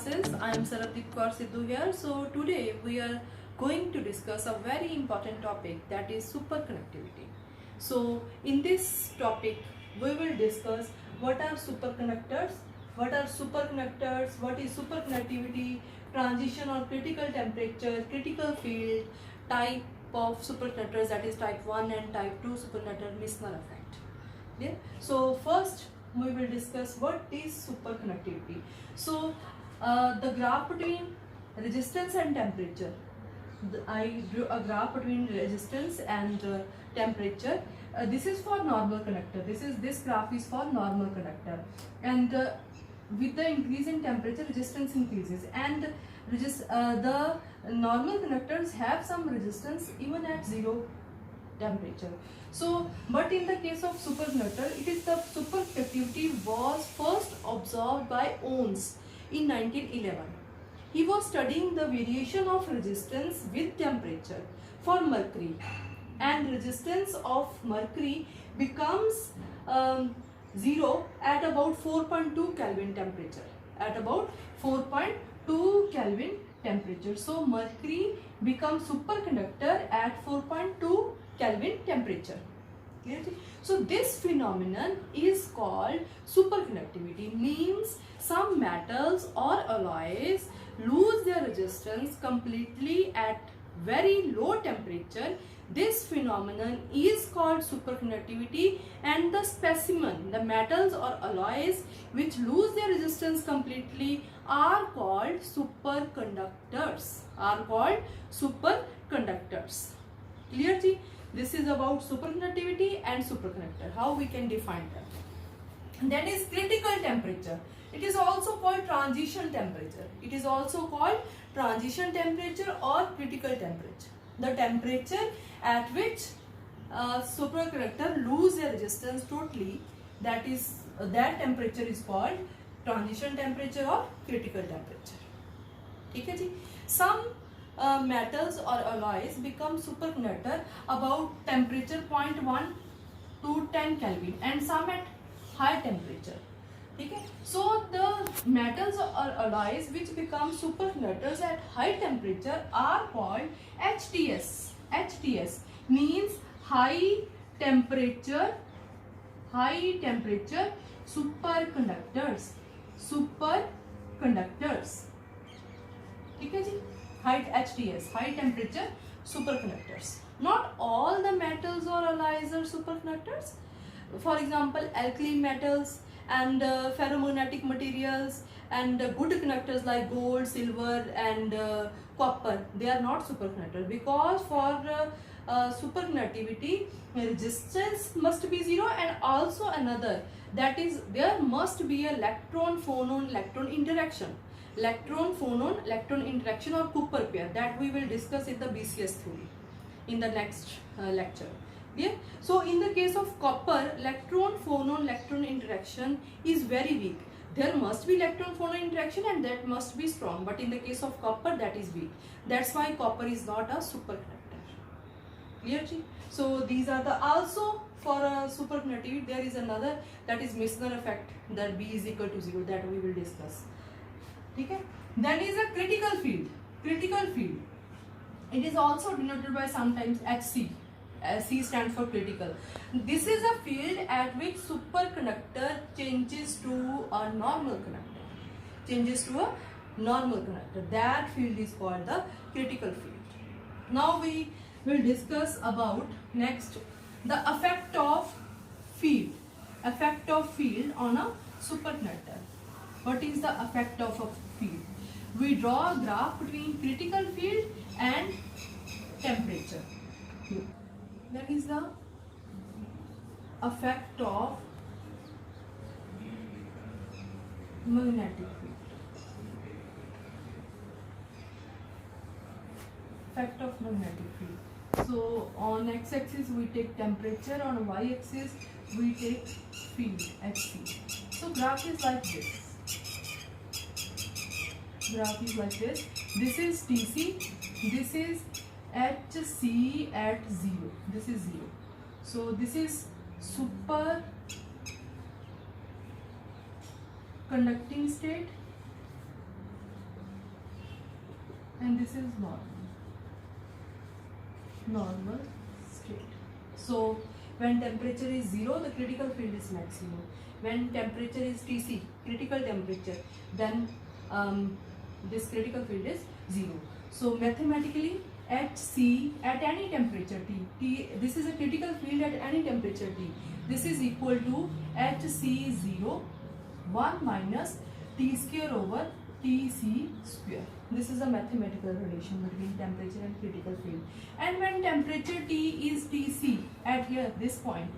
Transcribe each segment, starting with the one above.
classes. I am Sarabdeep Kaur Sidhu here. So today we are going to discuss a very important topic, that is superconductivity. So in this topic we will discuss what are superconductors, what is superconductivity, transition or critical temperature, critical field, type of superconductors, that is type 1 and type 2 superconductor, Meissner effect. Yeah. So first we will discuss what is superconductivity. So the graph between resistance and temperature. I drew a graph between resistance and temperature. This is for normal conductor. This graph is for normal conductor, and with the increase in temperature, resistance increases, and the normal conductors have some resistance even at zero temperature. So, but in the case of superconductor, it is the superconductivity was first observed by Onnes in 1911. He was studying the variation of resistance with temperature for mercury, and resistance of mercury becomes zero at about 4.2 Kelvin temperature. At about 4.2 Kelvin temperature. So mercury becomes superconductor at 4.2 Kelvin temperature. Clear? So this phenomenon is called superconductivity. Means some metals or alloys lose their resistance completely at very low temperature. This phenomenon is called superconductivity, and the specimen, the metals or alloys which lose their resistance completely are called superconductors. Clear? Ji? This is about superconductivity and superconductor. How we can define them? That is critical temperature. It is also called transition temperature. It is also called transition temperature or critical temperature. The temperature at which superconductor lose their resistance totally, that temperature is called transition temperature or critical temperature. Okay, ji? Some metals or alloys become superconductor about temperature 0.1 to 10 Kelvin, and some at high temperature. Okay? So the metals or alloys which become superconductors at high temperature are called HTS. HTS means high temperature superconductors. Okay, ji? HTS, high temperature superconductors. Not all the metals or alloys are superconductors. For example, alkaline metals and ferromagnetic materials and good conductors like gold, silver and copper, they are not superconductors, because for superconductivity resistance must be zero, and also another, that is there must be a electron-phonon interaction. Electron-phonon interaction or Cooper pair, that we will discuss in the BCS theory in the next lecture. Yeah? So in the case of copper, electron-phonon interaction is very weak. There must be electron-phonon interaction and that must be strong, but in the case of copper, that is weak. That's why copper is not a superconductor. Clear? So these are the also for a superconductivity. There is another, that is Meissner effect, that B is equal to 0, that we will discuss. Okay? Then is a critical field. It is also denoted by sometimes HC. C stands for critical. This is a field at which superconductor changes to a normal conductor. That field is called the critical field. Now we will discuss about next the effect of field. Effect of field on a superconductor. What is the effect of a field? We draw a graph between critical field and temperature. That is the effect of magnetic field. Effect of magnetic field. So on x-axis we take temperature, on y-axis we take field HC. So graph is like this. This is TC. This is HC at 0. This is 0. So this is super conducting state, and this is normal state. So when temperature is 0, the critical field is maximum. When temperature is Tc, critical temperature, then this critical field is 0. So mathematically, at C, at any temperature T, this is a critical field at any temperature T. This is equal to HC0 1 minus T square over Tc square. This is a mathematical relation between temperature and critical field. And when temperature T is Tc at here this point,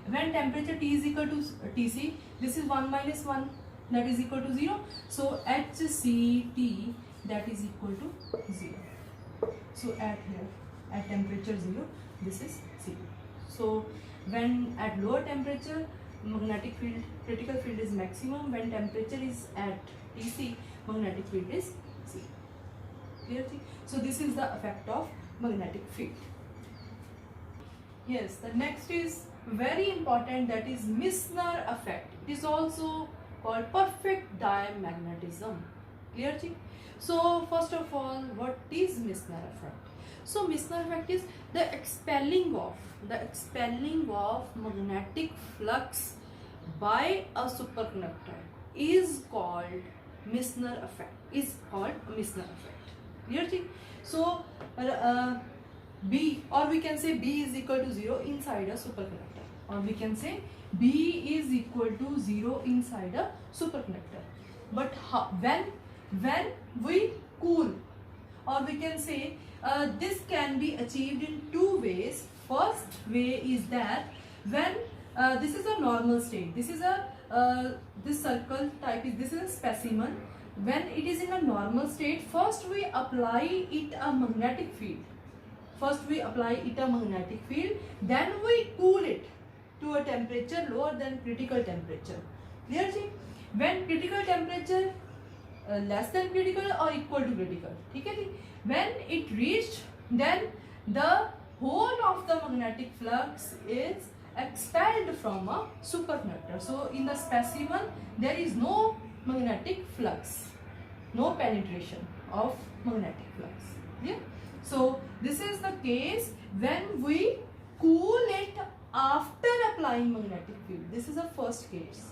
when temperature T is equal to Tc, this is 1 minus 1, that is equal to 0. So HCT, that is equal to 0. So at here, at temperature 0, this is 0. So when at lower temperature, magnetic field, critical field is maximum. When temperature is at Tc, magnetic field is 0. Clear? So this is the effect of magnetic field. Yes, the next is very important, that is Meissner effect. It is also called perfect diamagnetism. Clear? So first of all, what is Meissner effect? So Meissner effect is the expelling of magnetic flux by a superconductor is called Meissner effect. Clear? So B, or we can say B is equal to 0 inside a superconductor, or we can say B is equal to 0 inside a superconductor. But when we cool, or we can say this can be achieved in two ways. First way is that when this is a normal state, this is a this circle type is, this is a specimen. When it is in a normal state, first we apply it a magnetic field. Then we cool it to a temperature lower than critical temperature. Clear? When critical temperature less than critical or equal to critical, when it reached, then the whole of the magnetic flux is expelled from a superconductor. So in the specimen there is no magnetic flux, no penetration of magnetic flux. Yeah? So this is the case when we cool it after applying magnetic field. This is the first case.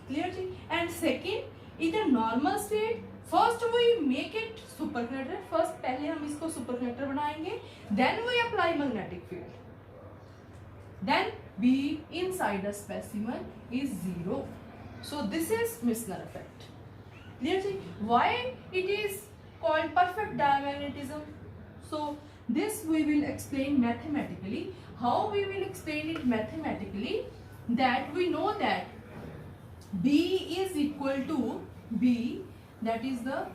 Clear? And second, in a normal state, first we make it superconductor. First पहले हम इसको superconductor बनाएंगे. Then we apply magnetic field. Then B inside the specimen is 0. So this is Meissner effect. Clear? Why it is called perfect diamagnetism? So this we will explain mathematically. How we will explain it mathematically? That we know that B is equal to B, that is the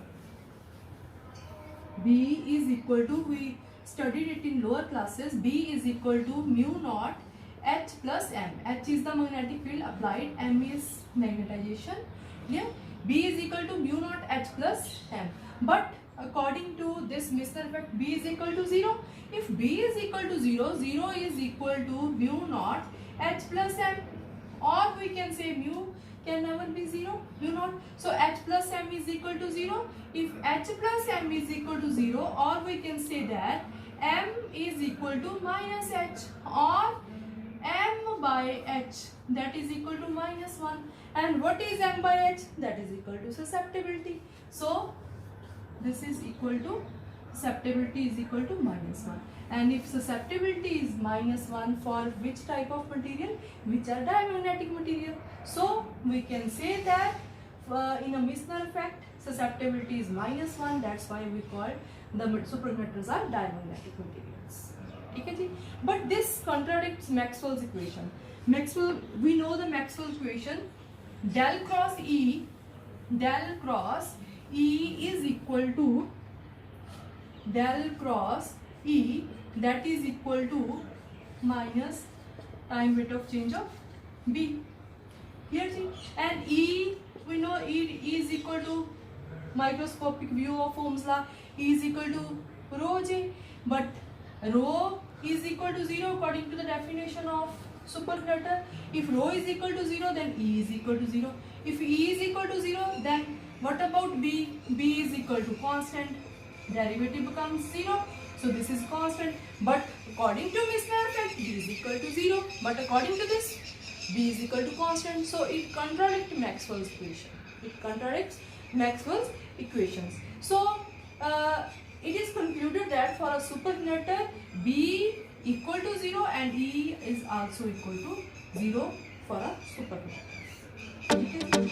B is equal to, we studied it in lower classes, B is equal to mu naught H plus M. H is the magnetic field applied, M is magnetization. Yeah? B is equal to mu naught H plus M. But according to this Meissner effect, B is equal to 0. If B is equal to 0, 0 is equal to mu naught H plus M. Or we can say mu can never be 0, mu naught. So H plus M is equal to 0. If H plus M is equal to 0, or we can say that M is equal to minus H, or M by H, that is equal to minus 1. And what is M by H? That is equal to susceptibility. So this is equal to, susceptibility is equal to minus 1. And if susceptibility is minus 1 for which type of material? Which are diamagnetic material. So we can say that in a Meissner effect, susceptibility is minus 1. That's why we call the superconductors are diamagnetic materials. Okay? But this contradicts Maxwell's equation. We know the Maxwell equation. Del cross E is equal to del cross E, that is equal to minus time rate of change of B. Here, and E, we know E is equal to microscopic view of Ohm's law, E is equal to rho J, but rho is equal to 0 according to the definition of superconductor. If rho is equal to 0, then E is equal to 0. If E is equal to 0, then what about B? B is equal to constant. derivative becomes 0. So this is constant. But according to Mishnah effect, B is equal to 0. But according to this, B is equal to constant. So it contradicts Maxwell's equation. It contradicts Maxwell's equations. So it is concluded that for a superconductor, B equal to 0 and E is also equal to 0 for a superconductor.